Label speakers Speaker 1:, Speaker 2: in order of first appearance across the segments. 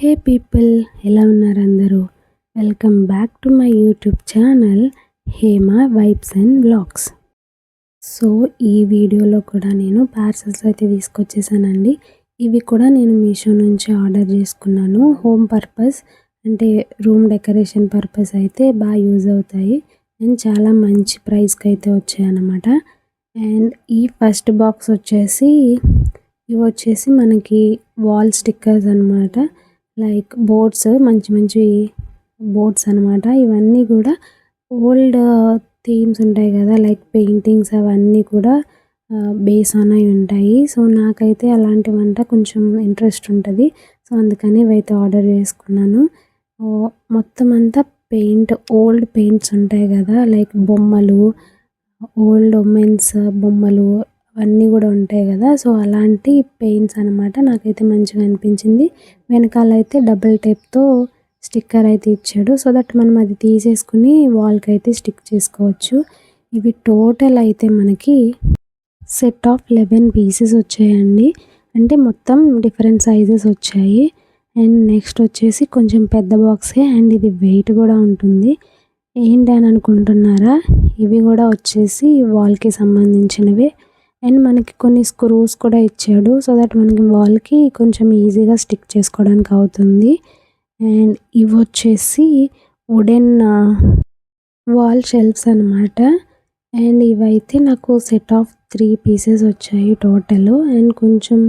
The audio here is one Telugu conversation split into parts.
Speaker 1: హే పీపుల్, ఎలా ఉన్నారు అందరూ? Welcome back to my YouTube channel Hema vibes and vlogs. So ఈ వీడియోలో కూడా నేను పార్సల్స్ అయితే తీసుకొచ్చేసానండి. ఇవి కూడా నేను మీషో నుంచి ఆర్డర్ చేసుకున్నాను. హోమ్ పర్పస్ అంటే రూమ్ డెకరేషన్ పర్పస్ అయితే బాగా యూజ్ అవుతాయి అండ్ చాలా మంచి ప్రైస్కి అయితే వచ్చాయన్నమాట. అండ్ ఈ ఫస్ట్ బాక్స్ వచ్చేసి ఇవి వచ్చేసి మనకి వాల్ స్టిక్కర్స్ అనమాట. లైక్ బోర్డ్స్, మంచి మంచి బోర్డ్స్ అనమాట. ఇవన్నీ కూడా ఓల్డ్ థీమ్స్ ఉంటాయి కదా, లైక్ పెయింటింగ్స్ అవన్నీ కూడా బేస్ ఆన్ అయి ఉంటాయి. సో నాకైతే అలాంటివంటే కొంచెం ఇంట్రెస్ట్ ఉంటుంది. సో అందుకని ఇవైతే ఆర్డర్ చేసుకున్నాను. మొత్తం అంతా పెయింట్, ఓల్డ్ పెయింట్స్ ఉంటాయి కదా, లైక్ బొమ్మలు, ఓల్డ్ ఉమెన్స్ బొమ్మలు అవన్నీ కూడా ఉంటాయి కదా. సో అలాంటి పెయింట్స్ అనమాట. నాకైతే మంచిగా అనిపించింది. వెనకాల అయితే డబుల్ టేప్తో స్టిక్కర్ అయితే ఇచ్చాడు. సో దట్ మనం అది తీసేసుకుని వాల్కి అయితే స్టిక్ చేసుకోవచ్చు. ఇవి టోటల్ అయితే మనకి సెట్ ఆఫ్ 11 పీసెస్ వచ్చాయండి. అంటే మొత్తం డిఫరెంట్ సైజెస్ వచ్చాయి. అండ్ నెక్స్ట్ వచ్చేసి కొంచెం పెద్ద బాక్సే అండ్ ఇది వెయిట్ కూడా ఉంటుంది. ఏంటి అని అనుకుంటున్నారా? ఇవి కూడా వచ్చేసి వాల్కి సంబంధించినవి. అండ్ మనకి కొన్ని స్క్రూస్ కూడా ఇచ్చాడు. సో దట్ మనకి వాల్కి కొంచెం ఈజీగా స్టిక్ చేసుకోవడానికి అవుతుంది. అండ్ ఇవి వచ్చేసి వుడెన్ వాల్ షెల్ఫ్స్ అనమాట. అండ్ ఇవైతే నాకు సెట్ ఆఫ్ 3 పీసెస్ వచ్చాయి టోటల్. అండ్ కొంచెం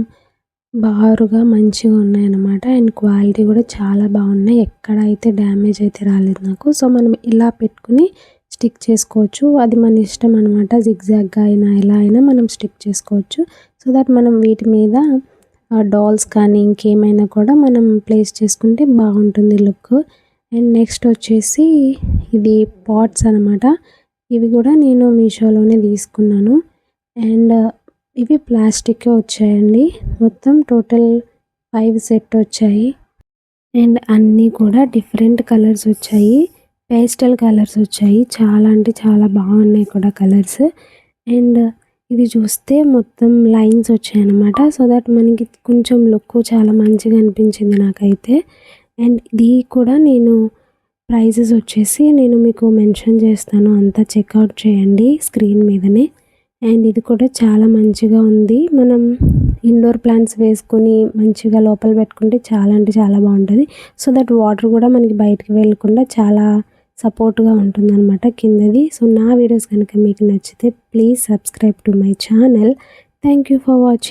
Speaker 1: బారుగా మంచిగా ఉన్నాయన్నమాట. అండ్ క్వాలిటీ కూడా చాలా బాగున్నాయి. ఎక్కడ అయితే డ్యామేజ్ అయితే రాలేదు నాకు. సో మనం ఇలా పెట్టుకుని స్టిక్ చేసుకోవచ్చు. అది మన ఇష్టం అనమాట. జిగ్జాగ్గా అయినా ఎలా అయినా మనం స్టిక్ చేసుకోవచ్చు. సో దట్ మనం వీటి మీద డాల్స్ కానీ ఇంకేమైనా కూడా మనం ప్లేస్ చేసుకుంటే బాగుంటుంది లుక్. అండ్ నెక్స్ట్ వచ్చేసి ఇది పాట్స్ అనమాట. ఇవి కూడా నేను మీషోలోనే తీసుకున్నాను. అండ్ ఇవి ప్లాస్టిక్ వచ్చాయండి. మొత్తం టోటల్ 5 సెట్ వచ్చాయి. అండ్ అన్నీ కూడా డిఫరెంట్ కలర్స్ వచ్చాయి. పేస్టల్ కలర్స్ వచ్చాయి. చాలా అంటే చాలా బాగున్నాయి కూడా కలర్స్. అండ్ ఇది చూస్తే మొత్తం లైన్స్ వచ్చాయన్నమాట. సో దట్ మనకి కొంచెం లుక్ చాలా మంచిగా అనిపించింది నాకైతే. అండ్ ఇది కూడా నేను ప్రైజెస్ వచ్చేసి నేను మీకు మెన్షన్ చేస్తాను, అంతా చెక్అవుట్ చేయండి స్క్రీన్ మీదనే. అండ్ ఇది కూడా చాలా మంచిగా ఉంది. మనం ఇండోర్ ప్లాంట్స్ వేసుకొని మంచిగా లోపల పెట్టుకుంటే చాలా అంటే చాలా బాగుంటుంది. సో దట్ వాటర్ కూడా మనకి బయటకు వెళ్ళకుండా చాలా సపోర్ట్గా ఉంటుందన్నమాట కిందది. సో నా వీడియోస్ కనుక మీకు నచ్చితే please subscribe to my channel. Thank you for watching.